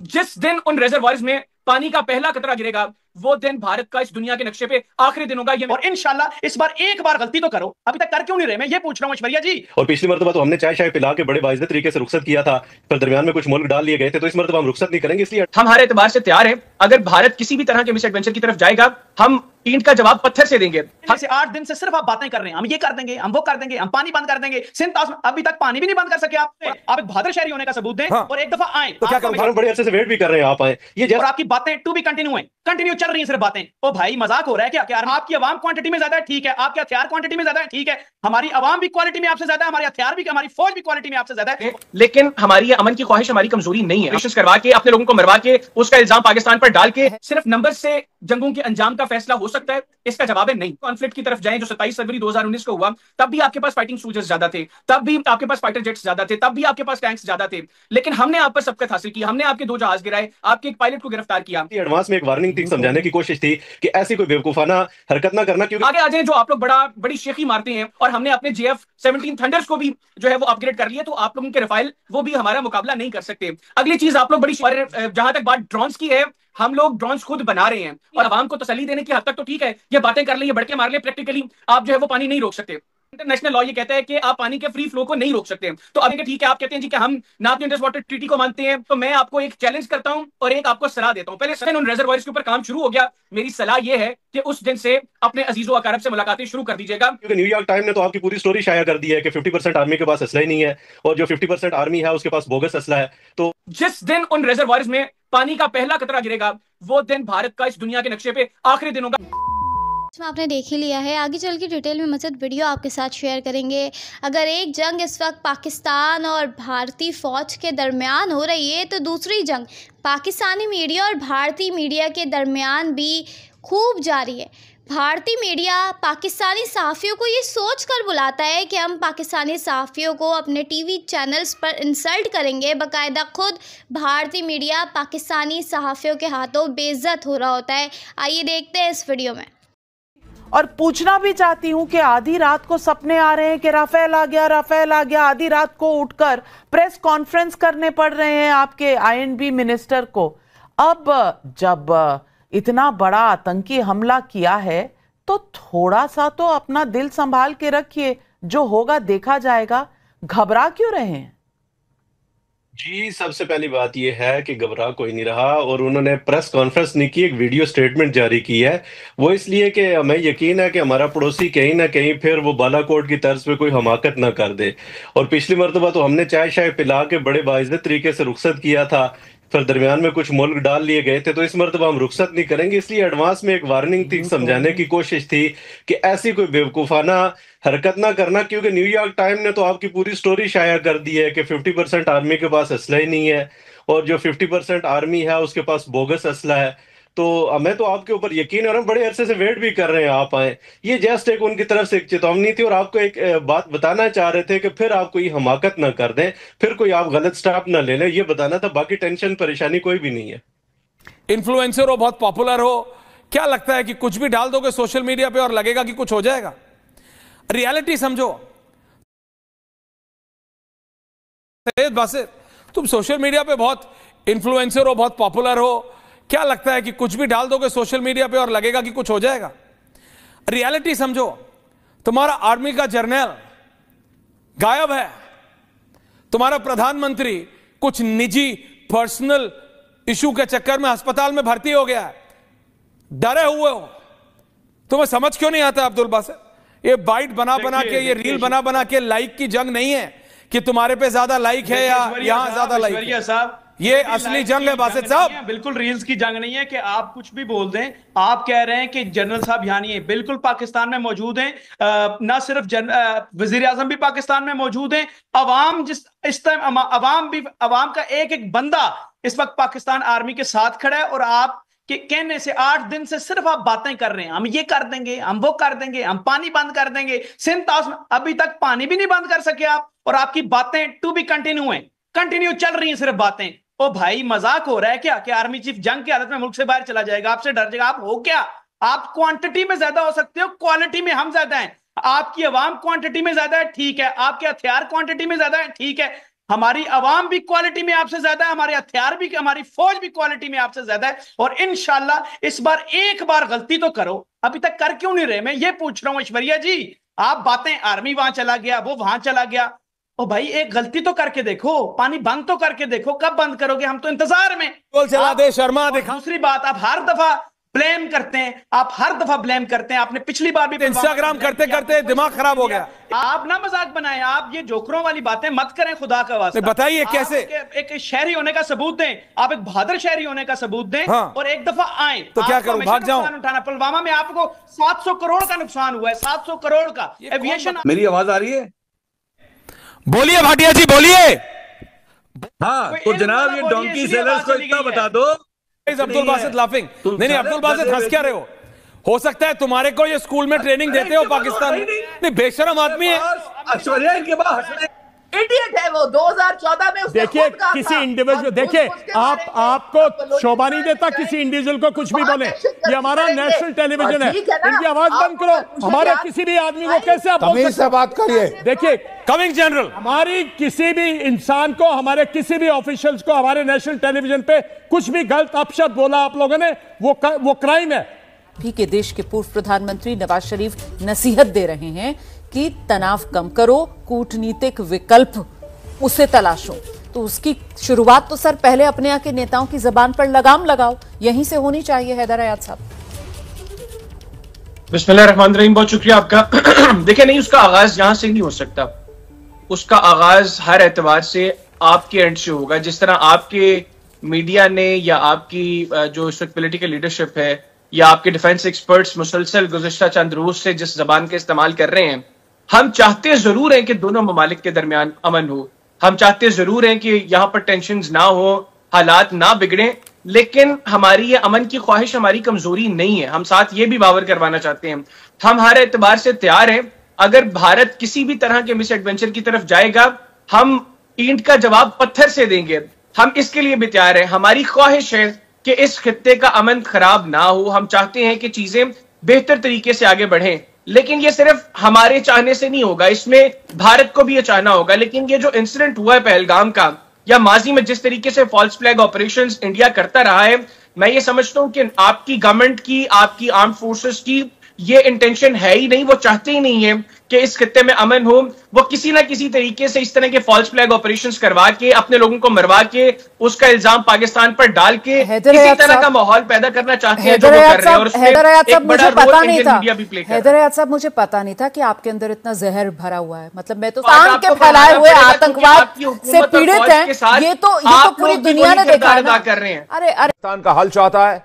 जिस दिन उन रिजर्वायर्स में पानी का पहला कतरा गिरेगा वो दिन भारत का इस दुनिया के नक्शे पे आखिरी दिन होगा। ये और इंशाल्लाह इस बार एक बार गलती तो करो, अभी तक कर क्यों नहीं रहे, मैं ये पूछ रहा हूं ऐश्वर्या जी। और पिछली मरतबा तो हमने चाय शाय पिला के बड़े बाइज्जत तरीके से रुखसत किया था, फिर दरमियान में कुछ मुल्क डाल लिए गए थे, तो इस मरतबा हम रुखसत नहीं करेंगे, इसलिए हम हर एतबार से तैयार हैं। अगर भारत किसी भी तरह के मिस एडवेंचर की तरफ जाएगा हम ईंट का जवाब पत्थर से देंगे। हम से 8 दिन से सिर्फ आप बातें कर रहे हैं, हम ये कर देंगे, हम वो कर देंगे, हम पानी बंद कर देंगे। सिंध अभी तक पानी भी नहीं बंद कर सके आप एक बहादुर शहरी होने का सबूत दें। हाँ। और एक दफा आए तो क्या करूं, बड़े अरसे से वेट भी कर रहे हैं आप आए, ये और आपकी बातें टू बी कंटिन्यू है, कंटिन्यू चल रही है सिर्फ बातें। ओ भाई मजाक हो रहा है क्या? क्या आपकी आवाम क्वांटिटी में ज्यादा है, ठीक है, आपके हथियार क्वांटिटी में ज्यादा है, ठीक है, हमारी आवाम भी क्वालिटी में आपसे ज्यादा है, हमारे हथियार भी, हमारी फौज भी क्वालिटी में आपसे ज्यादा है, लेकिन हमारी अमन की ख्वाहिश हमारी कमजोरी नहीं है। कोशिश करवा के अपने लोगों को मरवा के उसका इल्जाम पाकिस्तान पर डाल के सिर्फ नंबर से जंगों के अंजाम का फैसला हो सकता है, इसका जवाब है नहीं। कॉन्फ्लिक्ट की तरफ जाएं जो 27 फरवरी 2019 को हुआ, तब भी आपके पास फाइटिंग सोल्जर्स ज्यादा थे, तब भी आपके पास फाइटर जेट्स ज्यादा थे, तब भी आपके पास टैंक्स ज्यादा थे, लेकिन हमने आप पर सबकत हासिल की, हमने आपके 2 जहाज गिराए, आपके एक पायलट को गिरफ्तार किया। एडवांस में एक वार्निंग थी, समझाने की कोशिश थी कि ऐसी कोई बेवकूफाना हरकत ना करना, क्योंकि आगे आ जाए जो आप लोग बड़ी शेखी मारते हैं। और हमने अपने JF-17 थंडर्स को भी जो है वो अपग्रेड कर लिया, तो आप लोगों के रफाइल वो भी हमारा मुकाबला नहीं कर सकते। अगली चीज आप लोग बड़ी, जहां तक बात ड्रोन्स की है, हम लोग ड्रोन्स खुद बना रहे हैं और आवाम को तसल्ली देने की हद तक तो ठीक है, ये बातें कर ले, ये बढ़के मार ले, प्रैक्टिकली आप जो है वो पानी नहीं रोक सकते। इंटरनेशनल लॉ ये कहता है कि आप पानी के फ्री फ्लो को नहीं रोक सकते। तो अब ठीक है, आप कहते हैं जी कि हम नॉर्थ इंडियन वाटर ट्रीटी को मानते हैं, तो मैं आपको एक चैलेंज करता हूं और एक आपको सलाह देता हूं। पहले उन रिजर्वायर्स के ऊपर काम शुरू हो गया, मेरी सलाह यह है कि उस दिन से अपने अजीजों अकारब से मुलाकातें शुरू कर दीजिएगा। क्योंकि न्यूयॉर्क टाइम ने तो आपकी पूरी स्टोरी शाया कर दी है कि 50% आर्मी के पास असला ही नहीं है, और जो 50% आर्मी है उसके पास बोगस असला है। तो जिस दिन उन रिजर्वायर्स में पानी का पहला कतरा गिरेगा वो दिन भारत का इस दुनिया के नक्शे पे आखिरी दिन होगा। इसमें आपने देख ही लिया है, आगे चल के डिटेल में मज़ीद वीडियो आपके साथ शेयर करेंगे। अगर एक जंग इस वक्त पाकिस्तान और भारतीय फ़ौज के दरमियान हो रही है, तो दूसरी जंग पाकिस्तानी मीडिया और भारतीय मीडिया के दरमियान भी खूब जारी है। भारतीय मीडिया पाकिस्तानी सहाफ़ियों को ये सोच कर बुलाता है कि हम पाकिस्तानी सहाफ़ियों को अपने टीवी चैनल्स पर इंसल्ट करेंगे। बाकायदा खुद भारतीय मीडिया पाकिस्तानी सहाफ़ियों के हाथों बेइज्जत हो रहा होता है। आइए देखते हैं इस वीडियो में। और पूछना भी चाहती हूं कि आधी रात को सपने आ रहे हैं कि राफेल आ गया, राफेल आ गया, आधी रात को उठकर प्रेस कॉन्फ्रेंस करने पड़ रहे हैं आपके INB मिनिस्टर को। अब जब इतना बड़ा आतंकी हमला किया है तो थोड़ा सा तो अपना दिल संभाल के रखिए, जो होगा देखा जाएगा। घबरा क्यों रहे हैं? जी, सबसे पहली बात यह है कि घबरा कोई नहीं रहा, और उन्होंने प्रेस कॉन्फ्रेंस नहीं की, एक वीडियो स्टेटमेंट जारी की है। वो इसलिए कि हमें यकीन है कि हमारा पड़ोसी कहीं ना कहीं फिर वो बालाकोट की तर्ज पे कोई हमाकत ना कर दे। और पिछली मरतबा तो हमने चाय शाय पिला के बड़े बाइज्जत तरीके से रुखसत किया था, फिर दरमियान में कुछ मुल्क डाल लिए गए थे, तो इस मरतबा हम रुखसत नहीं करेंगे, इसलिए एडवांस में एक वार्निंग थी, समझाने की कोशिश थी कि ऐसी कोई बेवकूफाना हरकत ना करना, क्योंकि न्यूयॉर्क टाइम ने तो आपकी पूरी स्टोरी शाया कर दी है कि 50% आर्मी के पास असला ही नहीं है, और जो 50% आर्मी है उसके पास बोगस असला है। तो हमें तो आपके ऊपर यकीन है और हम बड़े अरसे से वेट भी कर रहे हैं आप आए। ये जस्ट एक उनकी तरफ से एक चेतावनी थी, और आपको एक बात बताना चाह रहे थे कि फिर आप कोई हमाकत ना कर दें, फिर कोई आप गलत स्टेप ना ले लें, ये बताना था। बाकी टेंशन परेशानी कोई भी नहीं है। इन्फ्लुएंसर हो, बहुत पॉपुलर हो, क्या लगता है कि कुछ भी डाल दोगे सोशल मीडिया पे और लगेगा कि कुछ हो जाएगा? रियलिटी समझो। सैयद बासिर, तुम सोशल मीडिया पे बहुत इन्फ्लुएंसर हो, बहुत पॉपुलर हो, क्या लगता है कि कुछ भी डाल दोगे सोशल मीडिया पे और लगेगा कि कुछ हो जाएगा? रियलिटी समझो। तुम्हारा आर्मी का जर्नल गायब है, तुम्हारा प्रधानमंत्री कुछ निजी पर्सनल इशू के चक्कर में अस्पताल में भर्ती हो गया है, डरे हुए हो। तुम्हें समझ क्यों नहीं आता अब्दुल बासिर? ये बाइट बना बना के, ये रील बना बना के लाइक की जंग नहीं है कि तुम्हारे पे ज्यादा लाइक है या यहां ज्यादा लाइक है। साहब, ये असली जंग है बासित साहब, बिल्कुल रील्स की जंग नहीं है कि आप कुछ भी बोल दें। आप कह रहे हैं कि जनरल साहब यहाँ नहीं है, बिल्कुल पाकिस्तान में मौजूद हैं। ना सिर्फ वजीर आजम भी पाकिस्तान में मौजूद हैं। अवाम जिस इस टाइम अवाम का एक एक बंदा इस वक्त पाकिस्तान आर्मी के साथ खड़ा है, और आप के कहने से 8 दिन से सिर्फ आप बातें कर रहे हैं, हम ये कर देंगे, हम वो कर देंगे, हम पानी बंद कर देंगे। सिंध अभी तक पानी भी नहीं बंद कर सके आप, और आपकी बातें टू बी कंटिन्यू है, कंटिन्यू चल रही हैं सिर्फ बातें। ओ भाई मजाक हो रहा है क्या? कि आर्मी चीफ जंग की हालत में मुल्क से बाहर चला जाएगा, आपसे डर जाएगा? आप हो क्या? आप क्वांटिटी में ज्यादा हो सकते हो, क्वालिटी में हम ज्यादा हैं। आपकी आवाम क्वांटिटी में ज्यादा है, ठीक है, आपके हथियार क्वांटिटी में ज्यादा है, ठीक है, हमारी आवाम भी क्वालिटी में आपसे ज्यादा है, हमारे हथियार भी, हमारी फौज भी क्वालिटी में आपसे ज्यादा है। और इंशाल्लाह इस बार एक बार गलती तो करो। अभी तक कर क्यों नहीं रहे, मैं ये पूछ रहा हूं ऐश्वर्या जी। आप बातें आर्मी वहां चला गया, वो वहां चला गया, ओ भाई एक गलती तो करके देखो, पानी बंद तो करके देखो। कब बंद करोगे, हम तो इंतजार में। बोल चला दे शर्मा और दिखा। दूसरी बात, आप हर दफा ब्लेम करते हैं, आप हर दफा ब्लेम करते हैं। आपने पिछली बार भी इंस्टाग्राम करते करते दिमाग खराब हो गया। आप ना मजाक बनाएं, आप ये जोकरों वाली बातें मत करें खुदा का वास्ता। बताइए कैसे एक शहरी होने का सबूत दें, आप एक बहादुर शहरी होने का सबूत दें। हाँ। और एक दफा आए तो क्या करूं, भाग जाऊं? उठाना पुलवामा में आपको 700 करोड़ का नुकसान हुआ है, 700 करोड़ का एविएशन। मेरी आवाज आ रही है? बोलिए भाटिया जी बोलिए। हाँ, तो जनाब ये डोंकी सेलर्स को इतना बता दो। अब्दुल बासित लाफिंग। नहीं अब्दुल बासित हंस क्या रहे हो सकता है तुम्हारे को ये स्कूल में ट्रेनिंग देते हो पाकिस्तान। नहीं बेशरम आदमी है ऐश्वर्या, इनके पास इडियट है वो। 2014 में उसने देखिए खुद कहा किसी था। इंडिविजुअल, और देखिए उसके बारे में आपको शोभा नहीं देता किसी इंडिविजुअल को कुछ भी बोले। ये हमारा नेशनल टेलीविजन है, इनकी आवाज बंद करो। हमारे किसी भी आदमी को कैसे आप बोल सकते हैं? बात करिए। देखिए कमिंग जनरल, हमारी किसी भी इंसान को, हमारे किसी भी ऑफिशियल्स को हमारे नेशनल टेलीविजन पे कुछ भी गलत अपशब्द बोला आप लोगों ने, वो क्राइम है। भी के देश के पूर्व प्रधानमंत्री नवाज शरीफ नसीहत दे रहे हैं कि तनाव कम करो, कूटनीतिक विकल्प उसे तलाशो। तो उसकी शुरुआत तो सर पहले अपने यहाँ के नेताओं की जबान पर लगाम लगाओ, यहीं से होनी चाहिए। हैदर हयात साहब। बिस्मिल्लाहिर्रहमानिर्रहीम, बहुत शुक्रिया आपका। देखिए नहीं, उसका आगाज यहां से नहीं हो सकता। उसका आगाज हर एतबार से आपके एंड से होगा। जिस तरह आपके मीडिया ने या आपकी जो इस वक्त पॉलिटिकल लीडरशिप है या आपके डिफेंस एक्सपर्ट्स मुसलसल गुज़िश्ता चंद रोज से जिस जबान का इस्तेमाल कर रहे हैं, हम चाहते जरूर हैं कि दोनों ममालिक के दरमियान अमन हो। हम चाहते जरूर हैं कि यहां पर टेंशन्स ना हो, हालात ना बिगड़े, लेकिन हमारी ये अमन की ख्वाहिश हमारी कमजोरी नहीं है। हम साथ ये भी बावर करवाना चाहते हैं, हम हर एतबार से तैयार हैं। अगर भारत किसी भी तरह के मिस एडवेंचर की तरफ जाएगा, हम ईंट का जवाब पत्थर से देंगे। हम इसके लिए भी तैयार हैं। हमारी ख्वाहिश है कि इस खित्ते का अमन खराब ना हो। हम चाहते हैं कि चीजें बेहतर तरीके से आगे बढ़ें, लेकिन ये सिर्फ हमारे चाहने से नहीं होगा, इसमें भारत को भी ये चाहना होगा। लेकिन ये जो इंसिडेंट हुआ है पहलगाम का, या माजी में जिस तरीके से फॉल्स फ्लैग ऑपरेशंस इंडिया करता रहा है, मैं ये समझता हूं कि आपकी गवर्नमेंट की, आपकी आर्म फोर्सेस की ये इंटेंशन है ही नहीं। वो चाहते ही नहीं है कि इस खित्ते में अमन हो। वो किसी ना किसी तरीके से इस तरह के फॉल्स फ्लैग ऑपरेशंस करवा के, अपने लोगों को मरवा के, उसका इल्जाम पाकिस्तान पर डाल के किसी तरह का माहौल पैदा करना चाहते हैं, जो वो कर रहे हैं। और उसमें एक बड़ा रोल इंडियन मीडिया भी प्ले कर रहा है। हैदर हयात साहब, मुझे पता नहीं था कि आपके अंदर इतना जहर भरा हुआ है। मतलब मैं तो शाम के फैलाए हुए आतंकवाद से पीड़ित हैं, ये तो पूरी दुनिया ने देखा है। कर रहे हैं। अरे पाकिस्तान का हल चाहता है,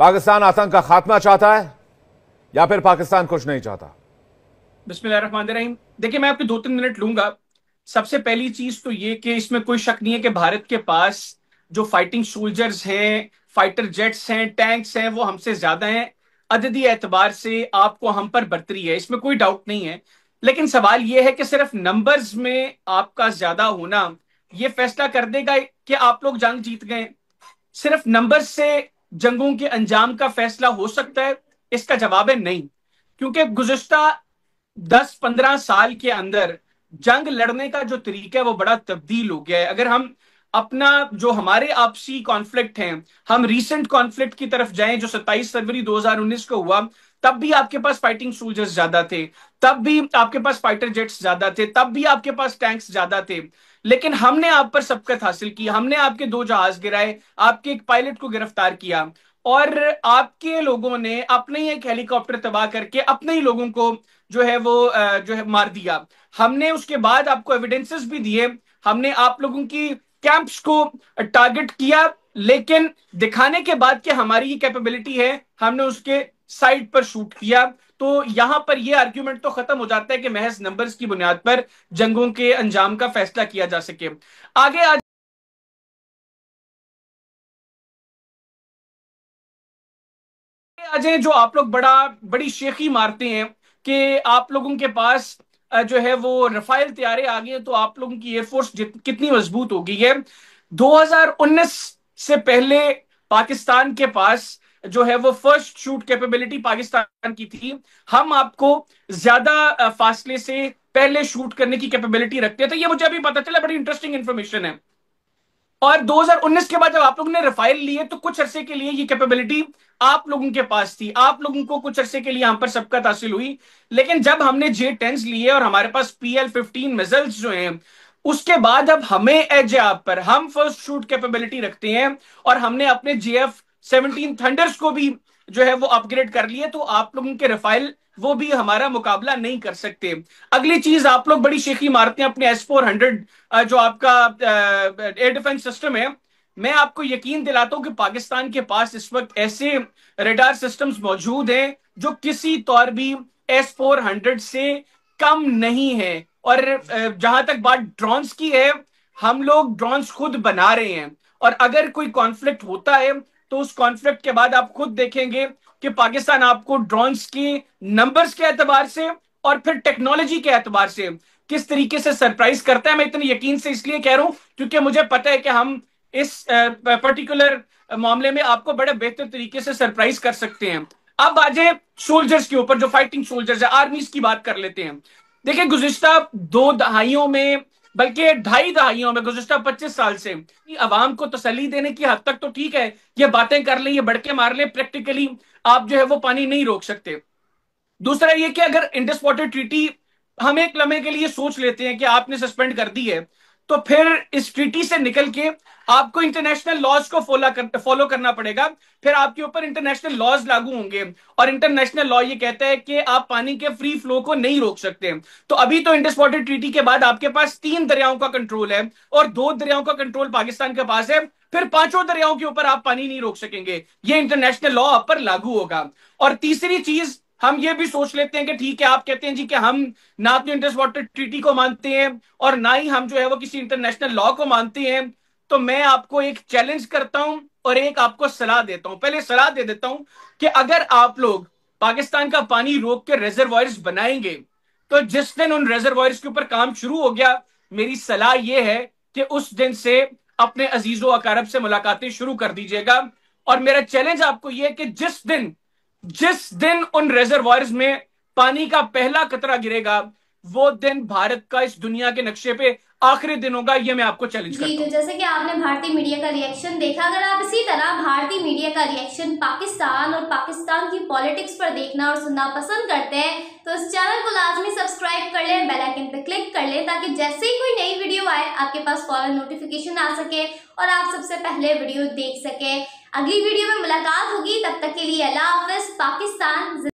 पाकिस्तान आतंक का खात्मा चाहता है, या फिर पाकिस्तान कुछ नहीं चाहता? बिस्मिल्लाहिर्रहमानिर्रहीम। देखिए मैं आपके 2-3 मिनट लूंगा। सबसे पहली चीज तो ये कि इसमें कोई शक नहीं है कि भारत के पास जो फाइटिंग सोल्जर्स हैं, फाइटर जेट्स हैं, टैंक्स हैं, वो हमसे ज्यादा हैं। अददी एतबार से आपको हम पर बर्तरी है, इसमें कोई डाउट नहीं है। लेकिन सवाल यह है कि सिर्फ नंबर्स में आपका ज्यादा होना यह फैसला कर देगा कि आप लोग जंग जीत गए। सिर्फ नंबर्स से जंगों के अंजाम का फैसला हो सकता है? इसका जवाब है नहीं, क्योंकि गुज़िश्ता 10-15 साल के अंदर जंग लड़ने का जो तरीका है वो बड़ा तब्दील हो गया है। अगर हम अपना जो हमारे आपसी कॉन्फ्लिक्ट हैं, हम रीसेंट कॉन्फ्लिक्ट की तरफ जाएं जो 27 फरवरी 2019 को हुआ, तब भी आपके पास फाइटिंग सोल्जर्स ज्यादा थे, तब भी आपके पास फाइटर जेट्स ज्यादा थे, तब भी आपके पास टैंक्स ज्यादा थे। लेकिन हमने आप पर सबकत हासिल की, हमने आपके 2 जहाज गिराए, आपके एक पायलट को गिरफ्तार किया, और आपके लोगों ने अपने ही एक हेलीकॉप्टर तबाह करके अपने ही लोगों को जो है मार दिया। हमने उसके बाद आपको एविडेंसेस भी दिए, हमने आप लोगों की कैंप्स को टारगेट किया, लेकिन दिखाने के बाद कि हमारी ये कैपेबिलिटी है, हमने उसके साइड पर शूट किया। तो यहां पर यह आर्ग्यूमेंट तो खत्म हो जाता है कि महज नंबर्स की बुनियाद पर जंगों के अंजाम का फैसला किया जा सके। आगे अजय, जो आप लोग बड़ी शेखी मारते हैं कि आप लोगों के पास जो है वो रफाइल तैयारे आ गए हैं, तो आप लोगों की एयरफोर्स कितनी मजबूत हो गई है। 2019 से पहले पाकिस्तान के पास जो है वो फर्स्ट शूट कैपेबिलिटी पाकिस्तान की थी। हम आपको ज्यादा फासले से पहले शूट करने की कैपेबिलिटी रखते थे। ये मुझे अभी पता चला, बड़ी इंटरेस्टिंग इंफॉर्मेशन है। और 2019 के बाद जब आप लोगों ने राफेल लिए तो कुछ अरसे के लिए ये कैपेबिलिटी आप लोगों के पास थी, आप लोगों को कुछ अरसे के लिए यहां पर सबकत हासिल हुई। लेकिन जब हमने J-10s लिए और हमारे पास PL-15 मिसाइल्स जो हैं, उसके बाद अब हमें एज है आप पर, हम फर्स्ट शूट कैपेबिलिटी रखते हैं और हमने अपने JF-17 थंडर्स को भी जो है वो अपग्रेड कर लिए। तो आप लोगों के राफेल वो भी हमारा मुकाबला नहीं कर सकते। अगली चीज, आप लोग बड़ी शेखी मारते हैं अपने S-400 जो आपका एयर डिफेंस सिस्टम है। मैं आपको यकीन दिलाता हूं कि पाकिस्तान के पास इस वक्त ऐसे रडार सिस्टम्स मौजूद हैं जो किसी तौर भी S-400 से कम नहीं है। और जहां तक बात ड्रोन्स की है, हम लोग ड्रोन्स खुद बना रहे हैं। और अगर कोई कॉन्फ्लिक्ट होता है तो उस कॉन्फ्लिक्ट के बाद आप खुद देखेंगे कि पाकिस्तान आपको ड्रोन्स की नंबर्स के एतबार से और फिर टेक्नोलॉजी के एतबार से किस तरीके से सरप्राइज करता है। मैं इतने यकीन से इसलिए कह रहा हूं क्योंकि मुझे पता है कि हम इस पर्टिकुलर मामले में आपको बड़े बेहतर तरीके से सरप्राइज कर सकते हैं। अब आ जाए सोल्जर्स के ऊपर, जो फाइटिंग सोल्जर्स है, आर्मीज की बात कर लेते हैं। देखिए, गुज़िश्ता 2 दहाइयों में, बल्कि 2.5 दहाइयों में, गुज़िश्ता 25 साल से अवाम को तसल्ली देने की हद तक तो ठीक है, ये बातें कर ले, ये बढ़के मार ले, प्रैक्टिकली आप जो है वो पानी नहीं रोक सकते। दूसरा ये कि अगर इंडस वाटर ट्रीटी हम एक लम्हे के लिए सोच लेते हैं कि आपने सस्पेंड कर दी है, तो फिर इस ट्रीटी से निकल के आपको इंटरनेशनल लॉज को फॉलो करना पड़ेगा। फिर आपके ऊपर इंटरनेशनल लॉज लागू होंगे और इंटरनेशनल लॉ ये कहता है कि आप पानी के फ्री फ्लो को नहीं रोक सकते। तो अभी तो इंडस वाटर ट्रीटी के बाद आपके पास 3 दरियाओं का कंट्रोल है और 2 दरियाओं का कंट्रोल पाकिस्तान के पास है। फिर 5 दरियाओं के ऊपर आप पानी नहीं रोक सकेंगे, ये इंटरनेशनल लॉ आप पर लागू होगा। और तीसरी चीज, हम ये भी सोच लेते हैं कि ठीक है, आप कहते हैं जी कि हम ना तो इंडस वाटर ट्रीटी को मानते हैं और ना ही हम जो है वो किसी इंटरनेशनल लॉ को मानते हैं। तो मैं आपको एक चैलेंज करता हूं और एक आपको सलाह देता हूं। पहले सलाह दे देता हूं कि अगर आप लोग पाकिस्तान का पानी रोक के रिजर्वायर्स बनाएंगे, तो जिस दिन उन रिजर्वायर्स के ऊपर काम शुरू हो गया, मेरी सलाह यह है कि उस दिन से अपने अजीजों अकारब से मुलाकातें शुरू कर दीजिएगा। और मेरा चैलेंज आपको यह है कि जिस दिन उन रिजर्वायर्स में पानी का पहला कतरा गिरेगा, वो दिन भारत का इस दुनिया के नक्शे पे आखिरी दिन होगा। ये मैं आपको चैलेंज करता हूं। तो जैसे कि आपने भारतीय मीडिया का रिएक्शन देखा, अगर आप इसी तरह भारतीय मीडिया का रिएक्शन पाकिस्तान और पाकिस्तान की पॉलिटिक्स पर देखना और सुनना पसंद करते हैं, तो इस चैनल को लाजमी सब्सक्राइब कर लें, बेल आइकन पे क्लिक कर लें, ताकि जैसे ही कोई नई वीडियो आए आपके पास फौरन नोटिफिकेशन आ सके और आप सबसे पहले वीडियो देख सके। अगली वीडियो में मुलाकात होगी, तब तक के लिए अल्लाह हाफिज। पाकिस्तान